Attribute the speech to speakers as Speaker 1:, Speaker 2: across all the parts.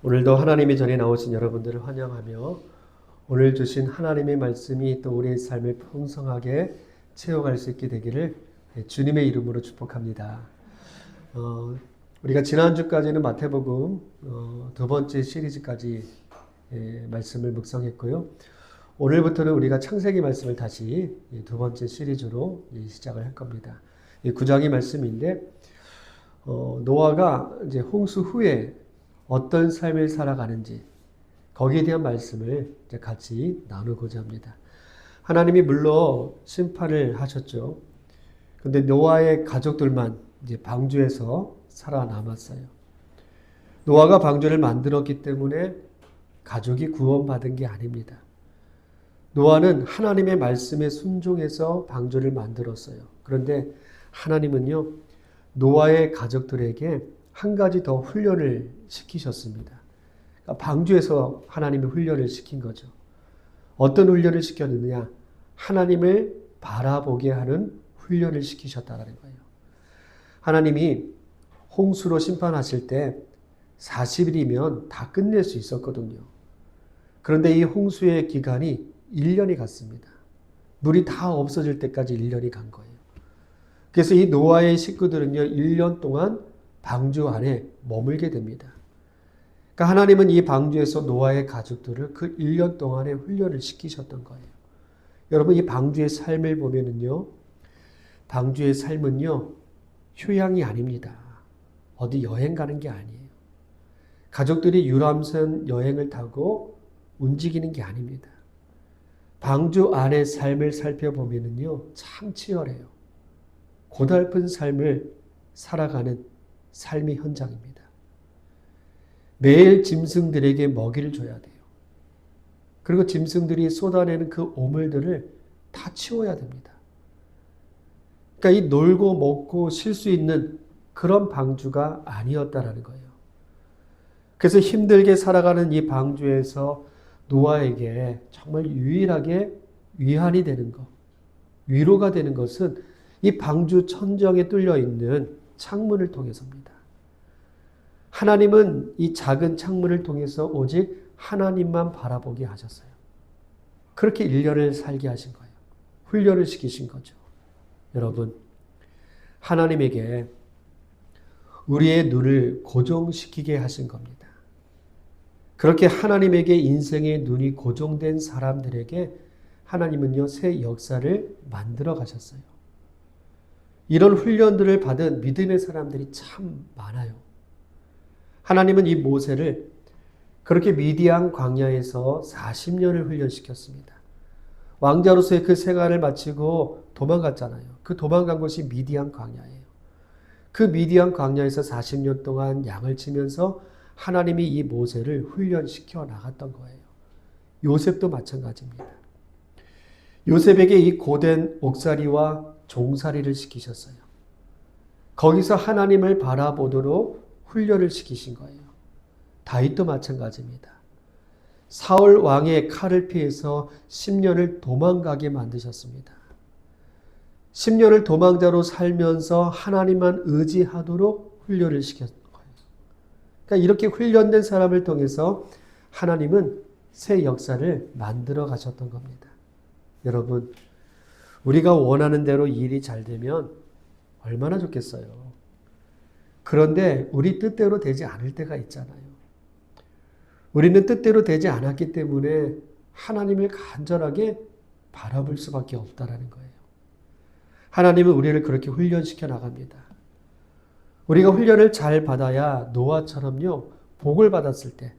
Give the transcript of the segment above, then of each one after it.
Speaker 1: 오늘도 하나님의 전에 나오신 여러분들을 환영하며 오늘 주신 하나님의 말씀이 또 우리의 삶을 풍성하게 채워갈 수 있게 되기를 주님의 이름으로 축복합니다. 우리가 지난주까지는 마태복음 두 번째 시리즈까지 말씀을 묵상했고요. 오늘부터는 우리가 창세기 말씀을 다시 두 번째 시리즈로 시작을 할 겁니다. 9장의 말씀인데 노아가 이제 홍수 후에 어떤 삶을 살아가는지 거기에 대한 말씀을 이제 같이 나누고자 합니다. 하나님이 물론 심판을 하셨죠. 근데 노아의 가족들만 이제 방주에서 살아남았어요. 노아가 방주를 만들었기 때문에 가족이 구원받은 게 아닙니다. 노아는 하나님의 말씀에 순종해서 방주를 만들었어요. 그런데 하나님은요, 노아의 가족들에게 한 가지 더 훈련을 시키셨습니다. 그러니까 방주에서 하나님이 훈련을 시킨 거죠. 어떤 훈련을 시켰느냐? 하나님을 바라보게 하는 훈련을 시키셨다는 거예요. 하나님이 홍수로 심판하실 때 40일이면 다 끝낼 수 있었거든요. 그런데 이 홍수의 기간이 1년이 갔습니다. 물이 다 없어질 때까지 1년이 간 거예요. 그래서 이 노아의 식구들은요, 1년 동안 방주 안에 머물게 됩니다. 그러니까 하나님은 이 방주에서 노아의 가족들을 그 1년 동안에 훈련을 시키셨던 거예요. 여러분, 이 방주의 삶을 보면은요, 방주의 삶은요, 휴양이 아닙니다. 어디 여행 가는 게 아니에요. 가족들이 유람선 여행을 타고 움직이는 게 아닙니다. 방주 안의 삶을 살펴보면은요, 참 치열해요. 고달픈 삶을 살아가는 삶의 현장입니다. 매일 짐승들에게 먹이를 줘야 돼요. 그리고 짐승들이 쏟아내는 그 오물들을 다 치워야 됩니다. 그러니까 이 놀고 먹고 쉴 수 있는 그런 방주가 아니었다라는 거예요. 그래서 힘들게 살아가는 이 방주에서 노아에게 정말 유일하게 위안이 되는 것, 위로가 되는 것은 이 방주 천정에 뚫려 있는 창문을 통해서입니다. 하나님은 이 작은 창문을 통해서 오직 하나님만 바라보게 하셨어요. 그렇게 1년을 살게 하신 거예요. 훈련을 시키신 거죠. 여러분, 하나님에게 우리의 눈을 고정시키게 하신 겁니다. 그렇게 하나님에게 인생의 눈이 고정된 사람들에게 하나님은요, 새 역사를 만들어 가셨어요. 이런 훈련들을 받은 믿음의 사람들이 참 많아요. 하나님은 이 모세를 그렇게 미디안 광야에서 40년을 훈련시켰습니다. 왕자로서의 그 생활을 마치고 도망갔잖아요. 그 도망간 곳이 미디안 광야예요. 그 미디안 광야에서 40년 동안 양을 치면서 하나님이 이 모세를 훈련시켜 나갔던 거예요. 요셉도 마찬가지입니다. 요셉에게 이 고된 옥살이와 종살이를 시키셨어요. 거기서 하나님을 바라보도록 훈련을 시키신 거예요. 다윗도 마찬가지입니다. 사울 왕의 칼을 피해서 10년을 도망가게 만드셨습니다. 10년을 도망자로 살면서 하나님만 의지하도록 훈련을 시켰던 거예요. 그러니까 이렇게 훈련된 사람을 통해서 하나님은 새 역사를 만들어 가셨던 겁니다. 여러분, 우리가 원하는 대로 일이 잘 되면 얼마나 좋겠어요. 그런데 우리 뜻대로 되지 않을 때가 있잖아요. 우리는 뜻대로 되지 않았기 때문에 하나님을 간절하게 바라볼 수밖에 없다라는 거예요. 하나님은 우리를 그렇게 훈련시켜 나갑니다. 우리가 훈련을 잘 받아야 노아처럼요, 복을 받았을 때,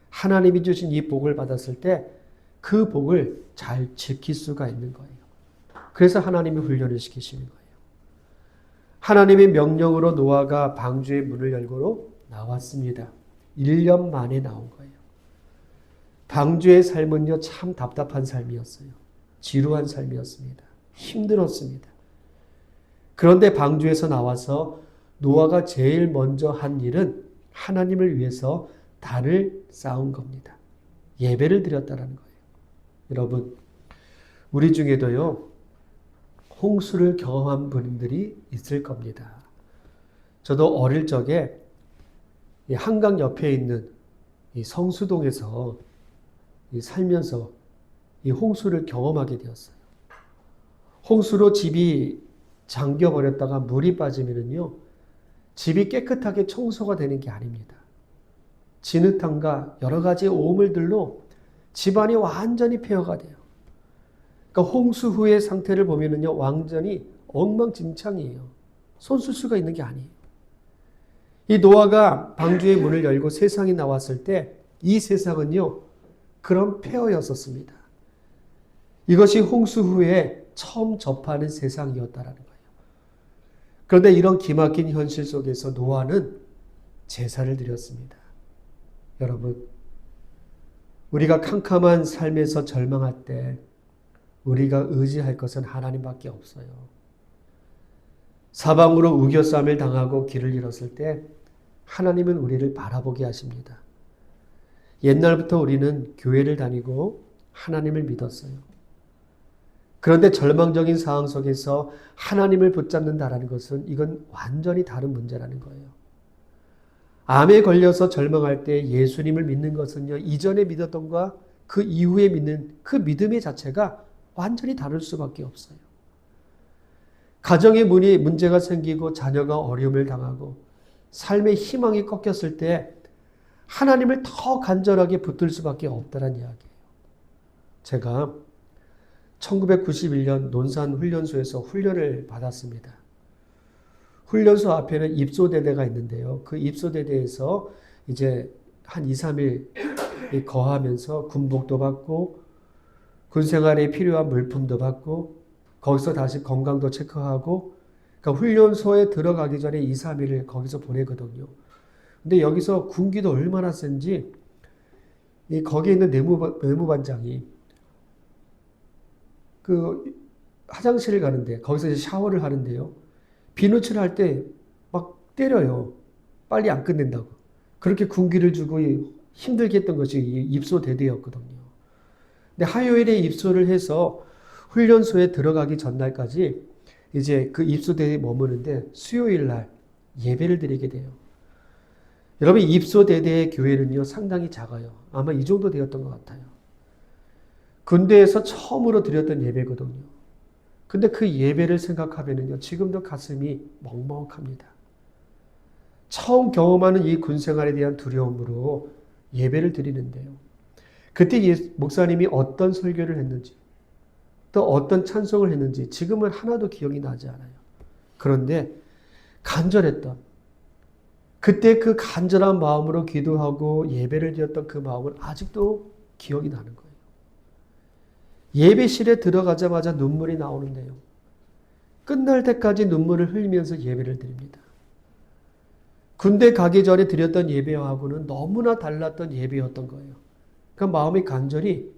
Speaker 1: 하나님이 주신 이 복을 받았을 때 그 복을 잘 지킬 수가 있는 거예요. 그래서 하나님이 훈련을 시키시는 거예요. 하나님의 명령으로 노아가 방주의 문을 열고 나왔습니다. 1년 만에 나온 거예요. 방주의 삶은요, 참 답답한 삶이었어요. 지루한 삶이었습니다. 힘들었습니다. 그런데 방주에서 나와서 노아가 제일 먼저 한 일은 하나님을 위해서 단을 쌓은 겁니다. 예배를 드렸다는 거예요. 여러분, 우리 중에도요, 홍수를 경험한 분들이 있을 겁니다. 저도 어릴 적에 한강 옆에 있는 이 성수동에서 살면서 이 홍수를 경험하게 되었어요. 홍수로 집이 잠겨버렸다가 물이 빠지면은요, 집이 깨끗하게 청소가 되는 게 아닙니다. 진흙탕과 여러 가지 오물들로 집안이 완전히 폐허가 돼요. 그러니까 홍수 후의 상태를 보면은요, 완전히 엉망진창이에요. 손 쓸 수가 있는 게 아니에요. 이 노아가 방주의 문을 열고 세상에 나왔을 때 이 세상은요, 그런 폐허였었습니다. 이것이 홍수 후에 처음 접하는 세상이었다라는 거예요. 그런데 이런 기막힌 현실 속에서 노아는 제사를 드렸습니다. 여러분, 우리가 캄캄한 삶에서 절망할 때 우리가 의지할 것은 하나님밖에 없어요. 사방으로 우겨쌈을 당하고 길을 잃었을 때 하나님은 우리를 바라보게 하십니다. 옛날부터 우리는 교회를 다니고 하나님을 믿었어요. 그런데 절망적인 상황 속에서 하나님을 붙잡는다라는 것은 이건 완전히 다른 문제라는 거예요. 암에 걸려서 절망할 때 예수님을 믿는 것은요, 이전에 믿었던 것과 그 이후에 믿는 그 믿음의 자체가 완전히 다를 수밖에 없어요. 가정의 문제가 생기고 자녀가 어려움을 당하고 삶의 희망이 꺾였을 때 하나님을 더 간절하게 붙들 수밖에 없다는 이야기예요. 제가 1991년 논산훈련소에서 훈련을 받았습니다. 훈련소 앞에는 입소대대가 있는데요. 그 입소대대에서 이제 한 2, 3일 거하면서 군복도 받고 군생활에 필요한 물품도 받고 거기서 다시 건강도 체크하고 그러니까 훈련소에 들어가기 전에 2, 3일을 거기서 보내거든요. 근데 여기서 군기도 얼마나 센지 거기에 있는 내무반장이 그 화장실을 가는데 거기서 이제 샤워를 하는데요. 비누칠 할 때 막 때려요. 빨리 안 끝낸다고. 그렇게 군기를 주고 힘들게 했던 것이 입소대대였거든요. 근데 화요일에 입소를 해서 훈련소에 들어가기 전날까지 이제 그 입소대에 머무는데 수요일 날 예배를 드리게 돼요. 여러분, 입소대대의 교회는요, 상당히 작아요. 아마 이 정도 되었던 것 같아요. 군대에서 처음으로 드렸던 예배거든요. 근데 그 예배를 생각하면요, 지금도 가슴이 먹먹합니다. 처음 경험하는 이 군생활에 대한 두려움으로 예배를 드리는데요. 그때 목사님이 어떤 설교를 했는지, 또 어떤 찬송을 했는지 지금은 하나도 기억이 나지 않아요. 그런데 간절했던, 그때 그 간절한 마음으로 기도하고 예배를 드렸던 그 마음은 아직도 기억이 나는 거예요. 예배실에 들어가자마자 눈물이 나오는데요. 끝날 때까지 눈물을 흘리면서 예배를 드립니다. 군대 가기 전에 드렸던 예배하고는 너무나 달랐던 예배였던 거예요. 그 마음이 간절했다는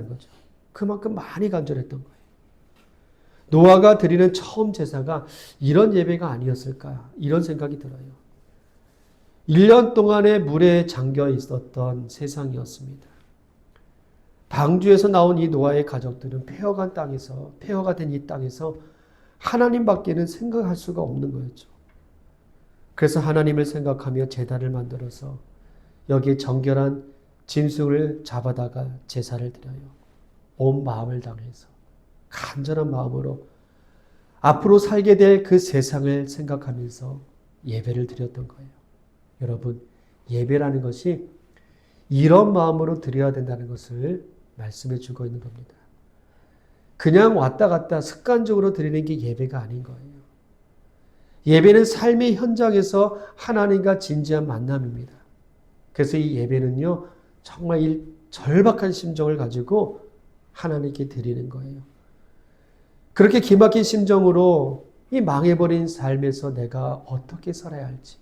Speaker 1: 거죠. 그만큼 많이 간절했던 거예요. 노아가 드리는 처음 제사가 이런 예배가 아니었을까, 이런 생각이 들어요. 1년 동안의 물에 잠겨 있었던 세상이었습니다. 방주에서 나온 이 노아의 가족들은 폐허가 된 이 땅에서 하나님밖에는 생각할 수가 없는 거였죠. 그래서 하나님을 생각하며 제단을 만들어서 여기에 정결한 짐승을 잡아다가 제사를 드려요. 온 마음을 다해서 간절한 마음으로 앞으로 살게 될 그 세상을 생각하면서 예배를 드렸던 거예요. 여러분, 예배라는 것이 이런 마음으로 드려야 된다는 것을 말씀해 주고 있는 겁니다. 그냥 왔다 갔다 습관적으로 드리는 게 예배가 아닌 거예요. 예배는 삶의 현장에서 하나님과 진지한 만남입니다. 그래서 이 예배는요, 정말 이 절박한 심정을 가지고 하나님께 드리는 거예요. 그렇게 기막힌 심정으로 이 망해버린 삶에서 내가 어떻게 살아야 할지,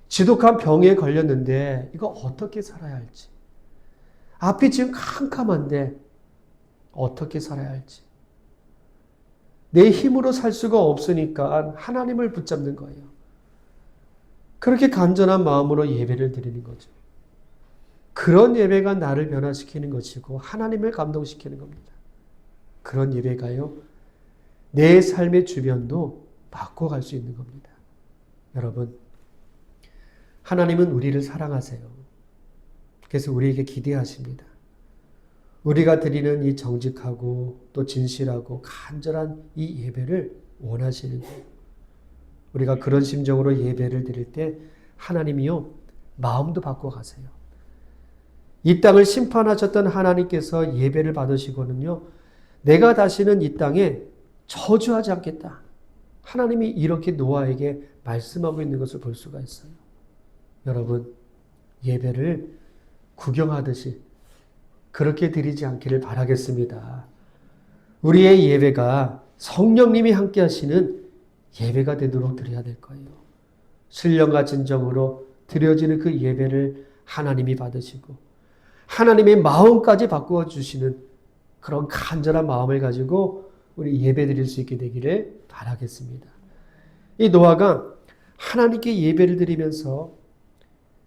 Speaker 1: 지독한 병에 걸렸는데 이거 어떻게 살아야 할지, 앞이 지금 캄캄한데 어떻게 살아야 할지, 내 힘으로 살 수가 없으니까 하나님을 붙잡는 거예요. 그렇게 간절한 마음으로 예배를 드리는 거죠. 그런 예배가 나를 변화시키는 것이고 하나님을 감동시키는 겁니다. 그런 예배가요, 내 삶의 주변도 바꿔갈 수 있는 겁니다. 여러분, 하나님은 우리를 사랑하세요. 그래서 우리에게 기대하십니다. 우리가 드리는 이 정직하고 또 진실하고 간절한 이 예배를 원하시는 거예요. 우리가 그런 심정으로 예배를 드릴 때 하나님이요 마음도 바꿔가세요. 이 땅을 심판하셨던 하나님께서 예배를 받으시고는요 내가 다시는 이 땅에 저주하지 않겠다. 하나님이 이렇게 노아에게 말씀하고 있는 것을 볼 수가 있어요. 여러분 예배를 구경하듯이 그렇게 드리지 않기를 바라겠습니다. 우리의 예배가 성령님이 함께 하시는 예배가 되도록 드려야 될 거예요. 신령과 진정으로 드려지는 그 예배를 하나님이 받으시고 하나님의 마음까지 바꾸어 주시는 그런 간절한 마음을 가지고 우리 예배 드릴 수 있게 되기를 바라겠습니다. 이 노아가 하나님께 예배를 드리면서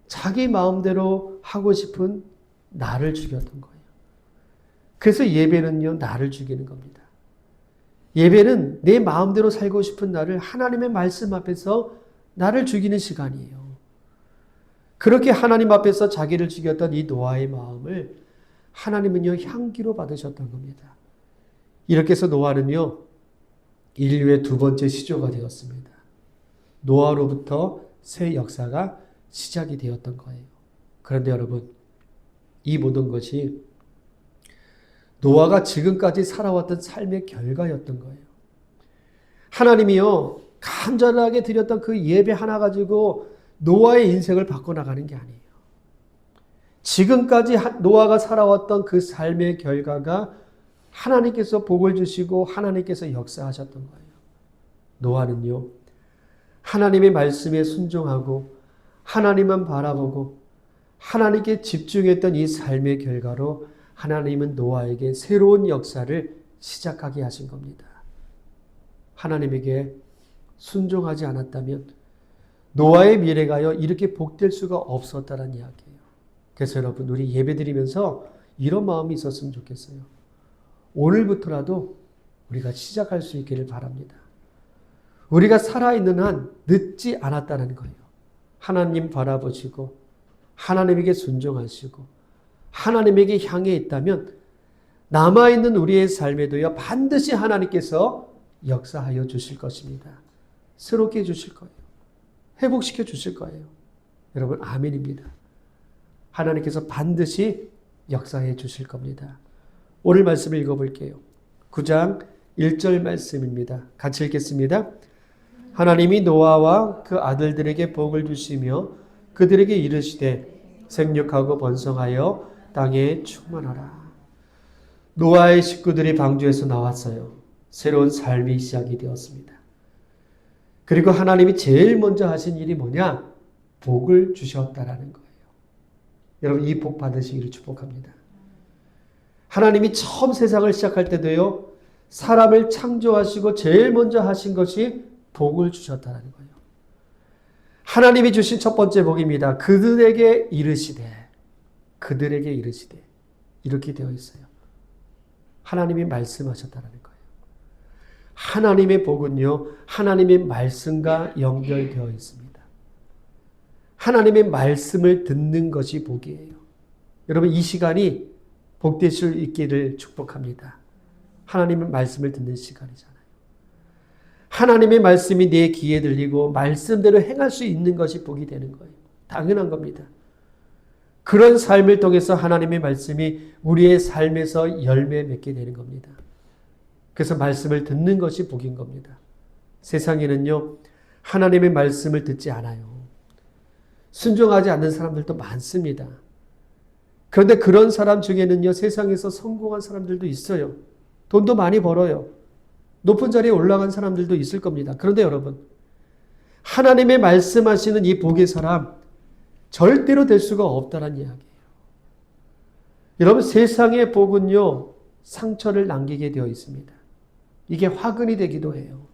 Speaker 1: 자기 마음대로 하고 싶은 나를 죽였던 거예요. 그래서 예배는요, 나를 죽이는 겁니다. 예배는 내 마음대로 살고 싶은 나를 하나님의 말씀 앞에서 나를 죽이는 시간이에요. 그렇게 하나님 앞에서 자기를 죽였던 이 노아의 마음을 하나님은요, 향기로 받으셨던 겁니다. 이렇게 해서 노아는요, 인류의 두 번째 시조가 되었습니다. 노아로부터 새 역사가 시작이 되었던 거예요. 그런데 여러분, 이 모든 것이 노아가 지금까지 살아왔던 삶의 결과였던 거예요. 하나님이요, 간절하게 드렸던 그 예배 하나 가지고 노아의 인생을 바꿔나가는 게 아니에요. 지금까지 노아가 살아왔던 그 삶의 결과가 하나님께서 복을 주시고 하나님께서 역사하셨던 거예요. 노아는요, 하나님의 말씀에 순종하고 하나님만 바라보고 하나님께 집중했던 이 삶의 결과로 하나님은 노아에게 새로운 역사를 시작하게 하신 겁니다. 하나님에게 순종하지 않았다면 노아의 미래가요 이렇게 복될 수가 없었다는 이야기예요. 그래서 여러분 우리 예배드리면서 이런 마음이 있었으면 좋겠어요. 오늘부터라도 우리가 시작할 수 있기를 바랍니다. 우리가 살아있는 한 늦지 않았다는 거예요. 하나님 바라보시고 하나님에게 순종하시고 하나님에게 향해 있다면 남아있는 우리의 삶에도요 반드시 하나님께서 역사하여 주실 것입니다. 새롭게 해주실 거예요. 회복시켜 주실 거예요. 여러분 아멘입니다. 하나님께서 반드시 역사해 주실 겁니다. 오늘 말씀을 읽어볼게요. 9장 1절 말씀입니다. 같이 읽겠습니다. 하나님이 노아와 그 아들들에게 복을 주시며 그들에게 이르시되 생육하고 번성하여 땅에 충만하라. 노아의 식구들이 방주에서 나왔어요. 새로운 삶이 시작이 되었습니다. 그리고 하나님이 제일 먼저 하신 일이 뭐냐? 복을 주셨다라는 거예요. 여러분 이 복 받으시기를 축복합니다. 하나님이 처음 세상을 시작할 때도요. 사람을 창조하시고 제일 먼저 하신 것이 복을 주셨다는 거예요. 하나님이 주신 첫 번째 복입니다. 그들에게 이르시되 이렇게 되어 있어요. 하나님이 말씀하셨다는 거예요. 하나님의 복은요. 하나님의 말씀과 연결되어 있습니다. 하나님의 말씀을 듣는 것이 복이에요. 여러분 이 시간이 복될 수 있기를 축복합니다. 하나님의 말씀을 듣는 시간이잖아요. 하나님의 말씀이 내 귀에 들리고 말씀대로 행할 수 있는 것이 복이 되는 거예요. 당연한 겁니다. 그런 삶을 통해서 하나님의 말씀이 우리의 삶에서 열매 맺게 되는 겁니다. 그래서 말씀을 듣는 것이 복인 겁니다. 세상에는요, 하나님의 말씀을 듣지 않아요. 순종하지 않는 사람들도 많습니다. 그런데 그런 사람 중에는요, 세상에서 성공한 사람들도 있어요. 돈도 많이 벌어요. 높은 자리에 올라간 사람들도 있을 겁니다. 그런데 여러분, 하나님의 말씀하시는 이 복의 사람, 절대로 될 수가 없다는 이야기예요. 여러분, 세상의 복은요, 상처를 남기게 되어 있습니다. 이게 화근이 되기도 해요.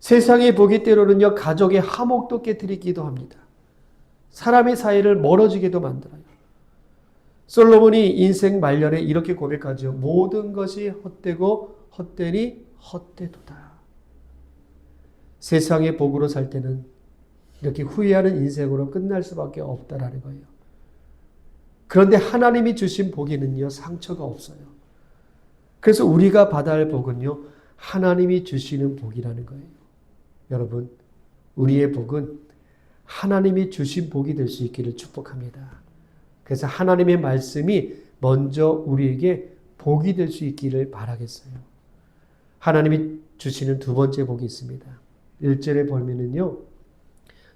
Speaker 1: 세상의 복이 때로는요, 가족의 화목도 깨뜨리기도 합니다. 사람의 사이를 멀어지게도 만들어요. 솔로몬이 인생 말년에 이렇게 고백하죠. 모든 것이 헛되고 헛되니 헛되도다. 세상의 복으로 살 때는 이렇게 후회하는 인생으로 끝날 수밖에 없다라는 거예요. 그런데 하나님이 주신 복에는요, 상처가 없어요. 그래서 우리가 받아야 할 복은요, 하나님이 주시는 복이라는 거예요. 여러분, 우리의 복은 하나님이 주신 복이 될 수 있기를 축복합니다. 그래서 하나님의 말씀이 먼저 우리에게 복이 될 수 있기를 바라겠어요. 하나님이 주시는 두 번째 복이 있습니다. 1절에 보면은요,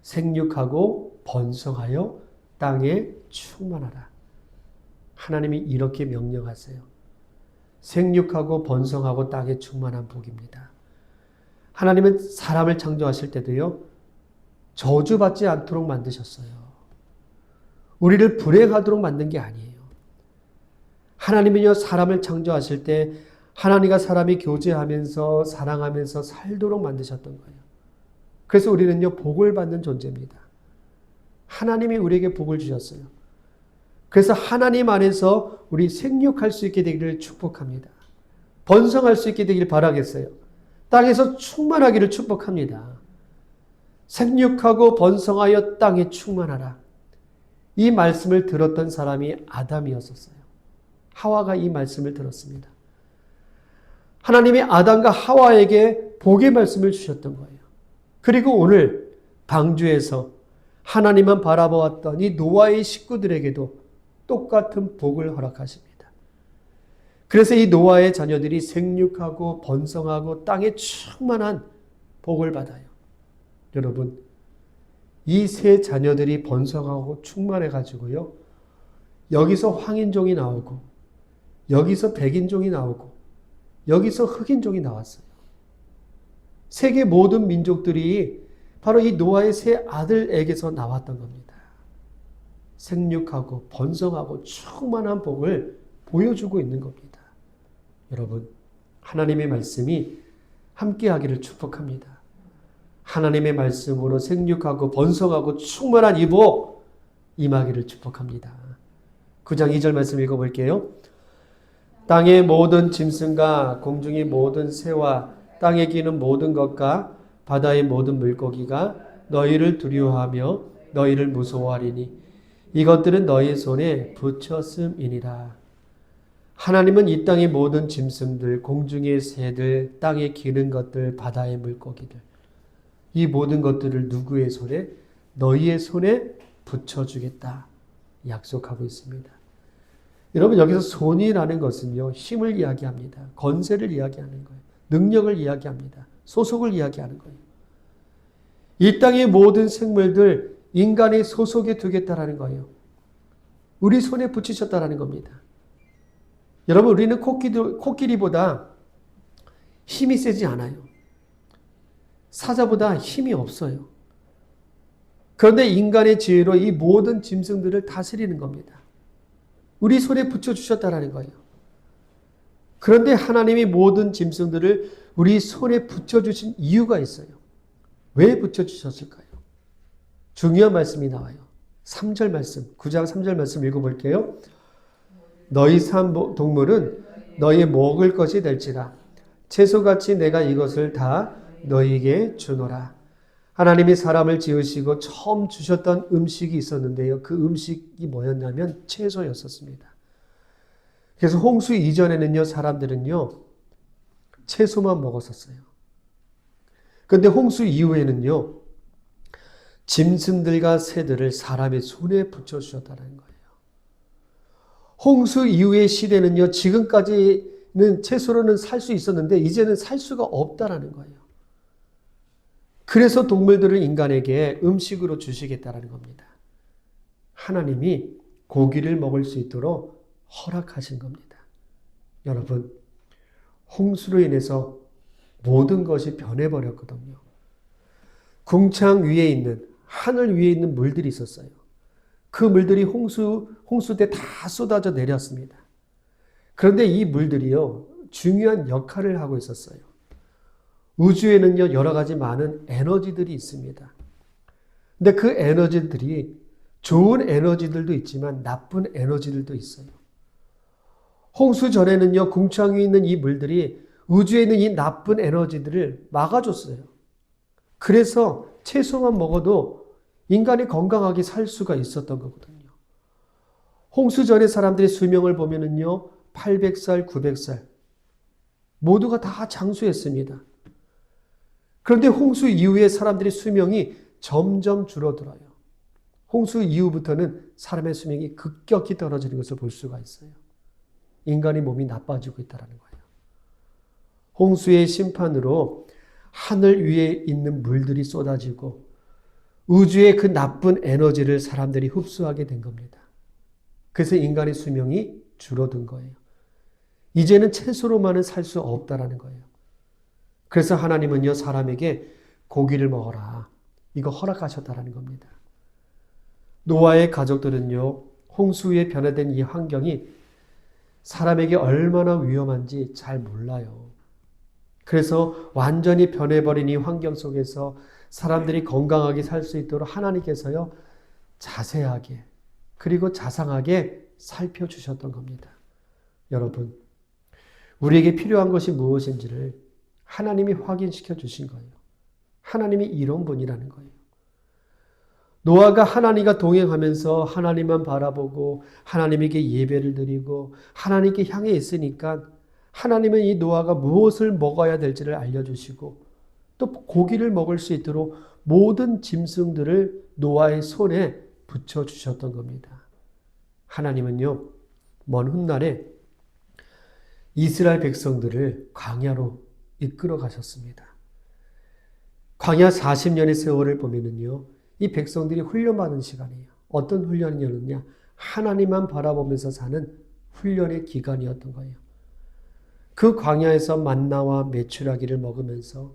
Speaker 1: 생육하고 번성하여 땅에 충만하라. 하나님이 이렇게 명령하세요. 생육하고 번성하고 땅에 충만한 복입니다. 하나님은 사람을 창조하실 때도요, 저주받지 않도록 만드셨어요. 우리를 불행하도록 만든 게 아니에요. 하나님은요, 사람을 창조하실 때 하나님과 사람이 교제하면서 사랑하면서 살도록 만드셨던 거예요. 그래서 우리는요, 복을 받는 존재입니다. 하나님이 우리에게 복을 주셨어요. 그래서 하나님 안에서 우리 생육할 수 있게 되기를 축복합니다. 번성할 수 있게 되기를 바라겠어요. 땅에서 충만하기를 축복합니다. 생육하고 번성하여 땅에 충만하라. 이 말씀을 들었던 사람이 아담이었었어요. 하와가 이 말씀을 들었습니다. 하나님이 아담과 하와에게 복의 말씀을 주셨던 거예요. 그리고 오늘 방주에서 하나님만 바라보았던 이 노아의 식구들에게도 똑같은 복을 허락하십니다. 그래서 이 노아의 자녀들이 생육하고 번성하고 땅에 충만한 복을 받아요. 여러분, 이 세 자녀들이 번성하고 충만해가지고요, 여기서 황인종이 나오고, 여기서 백인종이 나오고, 여기서 흑인종이 나왔어요. 세계 모든 민족들이 바로 이 노아의 세 아들에게서 나왔던 겁니다. 생육하고 번성하고 충만한 복을 보여주고 있는 겁니다. 여러분, 하나님의 말씀이 함께하기를 축복합니다. 하나님의 말씀으로 생육하고 번성하고 충만한 이 복 임하기를 축복합니다. 9장 2절 말씀 읽어볼게요. 땅의 모든 짐승과 공중의 모든 새와 땅에 기는 모든 것과 바다의 모든 물고기가 너희를 두려워하며 너희를 무서워하리니 이것들은 너희 손에 붙였음이니라. 하나님은 이 땅의 모든 짐승들, 공중의 새들, 땅에 기는 것들, 바다의 물고기들, 이 모든 것들을 누구의 손에? 너희의 손에 붙여주겠다 약속하고 있습니다. 여러분, 여기서 손이라는 것은요, 힘을 이야기합니다. 건세를 이야기하는 거예요. 능력을 이야기합니다. 소속을 이야기하는 거예요. 이 땅의 모든 생물들, 인간의 소속에 두겠다라는 거예요. 우리 손에 붙이셨다라는 겁니다. 여러분, 우리는 코끼리보다 힘이 세지 않아요. 사자보다 힘이 없어요. 그런데 인간의 지혜로 이 모든 짐승들을 다스리는 겁니다. 우리 손에 붙여주셨다라는 거예요. 그런데 하나님이 모든 짐승들을 우리 손에 붙여주신 이유가 있어요. 왜 붙여주셨을까요? 중요한 말씀이 나와요. 3절 말씀, 9장 3절 말씀 읽어볼게요. 너희 산 동물은 너희의 먹을 것이 될지라 채소같이 내가 이것을 다 너희에게 주노라. 하나님이 사람을 지으시고 처음 주셨던 음식이 있었는데요. 그 음식이 뭐였냐면 채소였었습니다. 그래서 홍수 이전에는요, 사람들은요, 채소만 먹었었어요. 그런데 홍수 이후에는요, 짐승들과 새들을 사람의 손에 붙여주셨다는 거예요. 홍수 이후의 시대는요, 지금까지는 채소로는 살 수 있었는데, 이제는 살 수가 없다라는 거예요. 그래서 동물들을 인간에게 음식으로 주시겠다라는 겁니다. 하나님이 고기를 먹을 수 있도록 허락하신 겁니다. 여러분, 홍수로 인해서 모든 것이 변해버렸거든요. 궁창 위에 있는, 하늘 위에 있는 물들이 있었어요. 그 물들이 홍수 때 다 쏟아져 내렸습니다. 그런데 이 물들이요, 중요한 역할을 하고 있었어요. 우주에는요, 여러 가지 많은 에너지들이 있습니다. 근데 그 에너지들이 좋은 에너지들도 있지만 나쁜 에너지들도 있어요. 홍수 전에는요, 궁창 위에 있는 이 물들이 우주에 있는 이 나쁜 에너지들을 막아줬어요. 그래서 채소만 먹어도 인간이 건강하게 살 수가 있었던 거거든요. 홍수 전에 사람들의 수명을 보면은요, 800살, 900살 모두가 다 장수했습니다. 그런데 홍수 이후에 사람들의 수명이 점점 줄어들어요. 홍수 이후부터는 사람의 수명이 급격히 떨어지는 것을 볼 수가 있어요. 인간의 몸이 나빠지고 있다는 거예요. 홍수의 심판으로 하늘 위에 있는 물들이 쏟아지고 우주의 그 나쁜 에너지를 사람들이 흡수하게 된 겁니다. 그래서 인간의 수명이 줄어든 거예요. 이제는 채소로만은 살 수 없다라는 거예요. 그래서 하나님은요, 사람에게 고기를 먹어라, 이거 허락하셨다라는 겁니다. 노아의 가족들은요, 홍수에 변화된 이 환경이 사람에게 얼마나 위험한지 잘 몰라요. 그래서 완전히 변해버린 이 환경 속에서 사람들이 건강하게 살 수 있도록 하나님께서요, 자세하게 그리고 자상하게 살펴주셨던 겁니다. 여러분, 우리에게 필요한 것이 무엇인지를 하나님이 확인시켜 주신 거예요. 하나님이 이런 분이라는 거예요. 노아가 하나님과 동행하면서 하나님만 바라보고 하나님에게 예배를 드리고 하나님께 향해 있으니까 하나님은 이 노아가 무엇을 먹어야 될지를 알려주시고 또 고기를 먹을 수 있도록 모든 짐승들을 노아의 손에 붙여주셨던 겁니다. 하나님은요, 먼 훗날에 이스라엘 백성들을 광야로 이끌어 가셨습니다. 광야 40년의 세월을 보면은요, 이 백성들이 훈련받은 시간이에요. 어떤 훈련이었느냐? 하나님만 바라보면서 사는 훈련의 기간이었던 거예요. 그 광야에서 만나와 메추라기를 먹으면서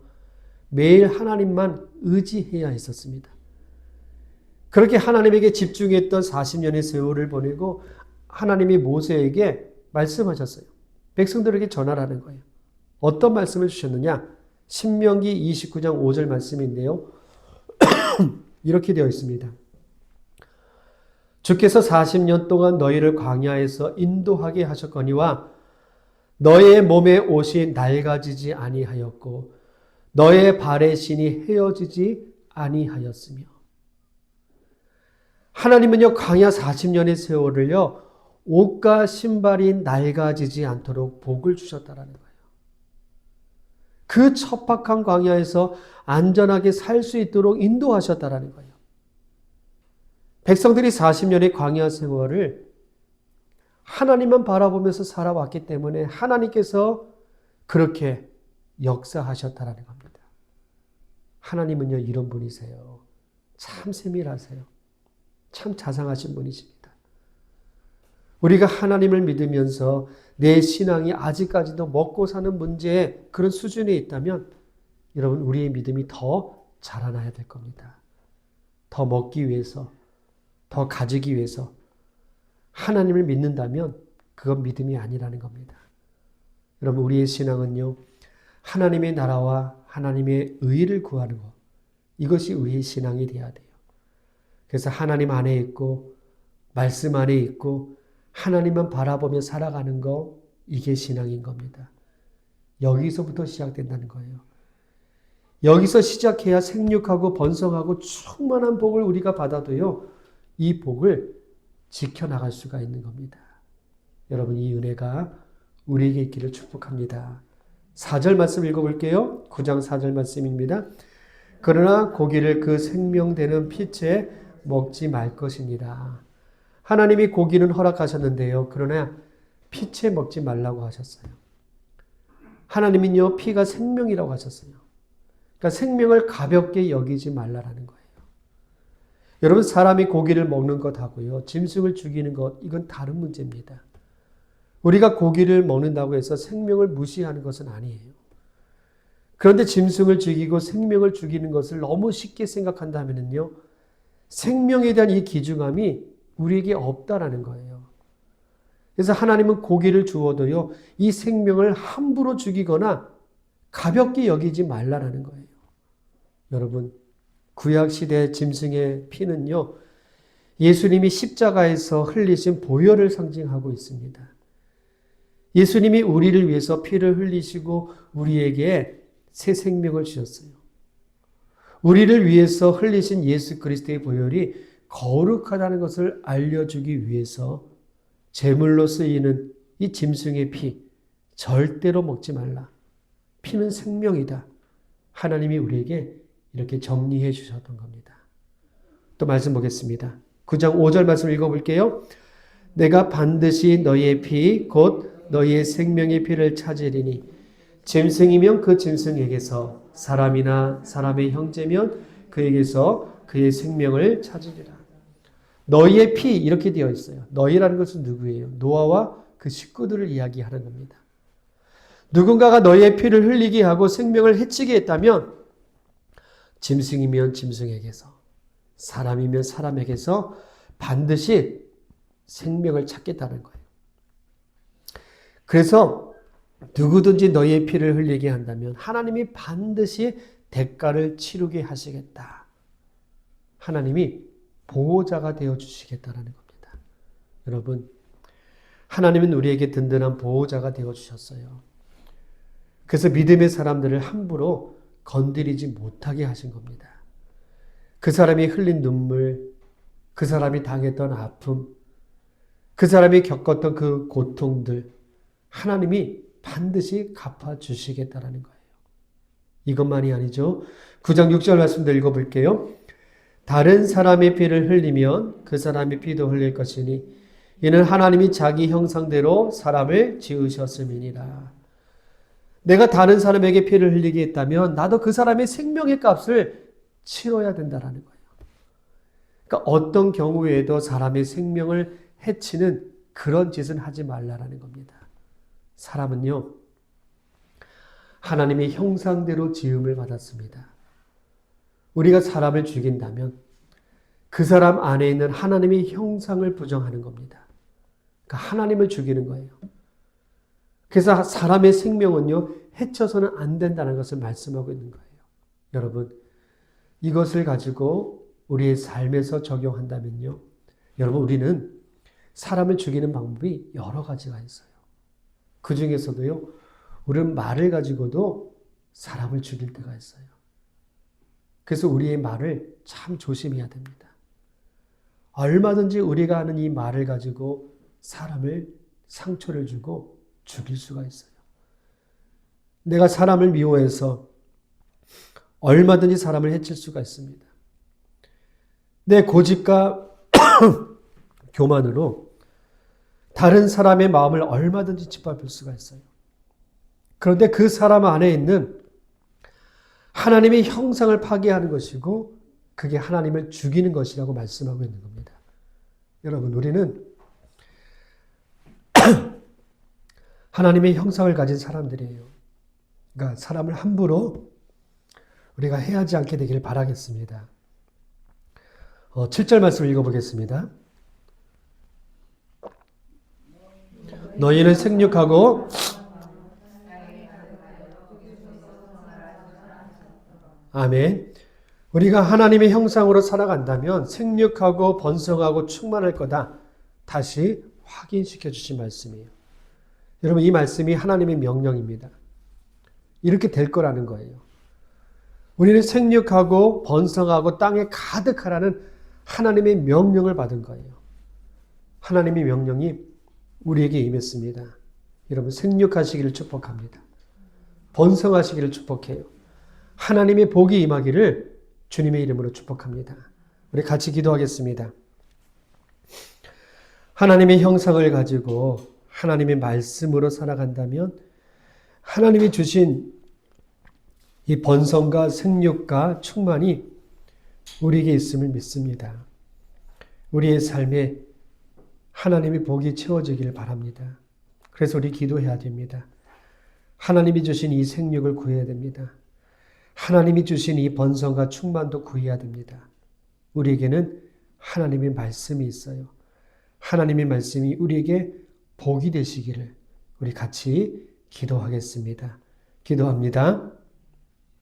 Speaker 1: 매일 하나님만 의지해야 했었습니다. 그렇게 하나님에게 집중했던 40년의 세월을 보내고 하나님이 모세에게 말씀하셨어요. 백성들에게 전하라는 거예요. 어떤 말씀을 주셨느냐? 신명기 29장 5절 말씀인데요. 이렇게 되어 있습니다. 주께서 40년 동안 너희를 광야에서 인도하게 하셨거니와 너의 몸의 옷이 낡아지지 아니하였고 너의 발의 신이 헤어지지 아니하였으며. 하나님은요, 광야 40년의 세월을요, 옷과 신발이 낡아지지 않도록 복을 주셨다라는 거예요. 그 척박한 광야에서 안전하게 살 수 있도록 인도하셨다라는 거예요. 백성들이 40년의 광야 생활을 하나님만 바라보면서 살아왔기 때문에 하나님께서 그렇게 역사하셨다라는 겁니다. 하나님은요, 이런 분이세요. 참 세밀하세요. 참 자상하신 분이십니다. 우리가 하나님을 믿으면서 내 신앙이 아직까지도 먹고 사는 문제에 그런 수준에 있다면 여러분, 우리의 믿음이 더 자라나야 될 겁니다. 더 먹기 위해서, 더 가지기 위해서 하나님을 믿는다면 그건 믿음이 아니라는 겁니다. 여러분, 우리의 신앙은요, 하나님의 나라와 하나님의 의를 구하는 것, 이것이 우리의 신앙이 되어야 돼요. 그래서 하나님 안에 있고 말씀 안에 있고 하나님만 바라보며 살아가는 거, 이게 신앙인 겁니다. 여기서부터 시작된다는 거예요. 여기서 시작해야 생육하고 번성하고 충만한 복을 우리가 받아도요, 이 복을 지켜나갈 수가 있는 겁니다. 여러분, 이 은혜가 우리에게 있기를 축복합니다. 4절 말씀 읽어볼게요. 9장 4절 말씀입니다. 그러나 고기를 그 생명되는 피채 먹지 말 것이니라. 하나님이 고기는 허락하셨는데요. 그러나 피채 먹지 말라고 하셨어요. 하나님은요, 피가 생명이라고 하셨어요. 그러니까 생명을 가볍게 여기지 말라라는 거예요. 여러분, 사람이 고기를 먹는 것하고요, 짐승을 죽이는 것, 이건 다른 문제입니다. 우리가 고기를 먹는다고 해서 생명을 무시하는 것은 아니에요. 그런데 짐승을 죽이고 생명을 죽이는 것을 너무 쉽게 생각한다면요, 생명에 대한 이 귀중함이 우리에게 없다라는 거예요. 그래서 하나님은 고기를 주어도요, 이 생명을 함부로 죽이거나 가볍게 여기지 말라라는 거예요. 여러분, 구약시대 짐승의 피는요, 예수님이 십자가에서 흘리신 보혈을 상징하고 있습니다. 예수님이 우리를 위해서 피를 흘리시고 우리에게 새 생명을 주셨어요. 우리를 위해서 흘리신 예수 그리스도의 보혈이 거룩하다는 것을 알려주기 위해서 제물로 쓰이는 이 짐승의 피 절대로 먹지 말라. 피는 생명이다. 하나님이 우리에게 이렇게 정리해 주셨던 겁니다. 또 말씀 보겠습니다. 9장 5절 말씀 읽어볼게요. 내가 반드시 너희의 피 곧 너희의 생명의 피를 찾으리니 짐승이면 그 짐승에게서 사람이나 사람의 형제면 그에게서 그의 생명을 찾으리라. 너희의 피 이렇게 되어 있어요. 너희라는 것은 누구예요? 노아와 그 식구들을 이야기하는 겁니다. 누군가가 너희의 피를 흘리게 하고 생명을 해치게 했다면 짐승이면 짐승에게서 사람이면 사람에게서 반드시 생명을 찾겠다는 거예요. 그래서 누구든지 너희의 피를 흘리게 한다면 하나님이 반드시 대가를 치르게 하시겠다. 하나님이 보호자가 되어 주시겠다는 겁니다. 여러분, 하나님은 우리에게 든든한 보호자가 되어 주셨어요. 그래서 믿음의 사람들을 함부로 건드리지 못하게 하신 겁니다. 그 사람이 흘린 눈물, 그 사람이 당했던 아픔, 그 사람이 겪었던 그 고통들, 하나님이 반드시 갚아주시겠다라는 거예요. 이것만이 아니죠. 9장 6절 말씀도 읽어볼게요. 다른 사람의 피를 흘리면 그 사람의 피도 흘릴 것이니 이는 하나님이 자기 형상대로 사람을 지으셨음이니라. 내가 다른 사람에게 피를 흘리게 했다면 나도 그 사람의 생명의 값을 치러야 된다라는 거예요. 그러니까 어떤 경우에도 사람의 생명을 해치는 그런 짓은 하지 말라라는 겁니다. 사람은요, 하나님의 형상대로 지음을 받았습니다. 우리가 사람을 죽인다면 그 사람 안에 있는 하나님의 형상을 부정하는 겁니다. 그러니까 하나님을 죽이는 거예요. 그래서 사람의 생명은요, 해쳐서는 안 된다는 것을 말씀하고 있는 거예요. 여러분, 이것을 가지고 우리의 삶에서 적용한다면요, 여러분, 우리는 사람을 죽이는 방법이 여러 가지가 있어요. 그 중에서도요, 우리는 말을 가지고도 사람을 죽일 때가 있어요. 그래서 우리의 말을 참 조심해야 됩니다. 얼마든지 우리가 하는 이 말을 가지고 사람을 상처를 주고 죽일 수가 있어요. 내가 사람을 미워해서 얼마든지 사람을 해칠 수가 있습니다. 내 고집과 교만으로 다른 사람의 마음을 얼마든지 짓밟을 수가 있어요. 그런데 그 사람 안에 있는 하나님의 형상을 파괴하는 것이고 그게 하나님을 죽이는 것이라고 말씀하고 있는 겁니다. 여러분, 우리는 하나님의 형상을 가진 사람들이에요. 그러니까 사람을 함부로 우리가 해하지 않게 되기를 바라겠습니다. 7절 말씀을 읽어보겠습니다. 너희는 생육하고 아멘. 우리가 하나님의 형상으로 살아간다면 생육하고 번성하고 충만할 거다. 다시 확인시켜 주신 말씀이에요. 여러분, 이 말씀이 하나님의 명령입니다. 이렇게 될 거라는 거예요. 우리는 생육하고 번성하고 땅에 가득하라는 하나님의 명령을 받은 거예요. 하나님의 명령이 우리에게 임했습니다. 여러분, 생육하시기를 축복합니다. 번성하시기를 축복해요. 하나님의 복이 임하기를 주님의 이름으로 축복합니다. 우리 같이 기도하겠습니다. 하나님의 형상을 가지고 하나님의 말씀으로 살아간다면 하나님이 주신 이 번성과 생육과 충만이 우리에게 있음을 믿습니다. 우리의 삶에 하나님의 복이 채워지기를 바랍니다. 그래서 우리 기도해야 됩니다. 하나님이 주신 이 생육을 구해야 됩니다. 하나님이 주신 이 번성과 충만도 구해야 됩니다. 우리에게는 하나님의 말씀이 있어요. 하나님의 말씀이 우리에게 복이 되시기를 우리 같이 기도하겠습니다. 기도합니다.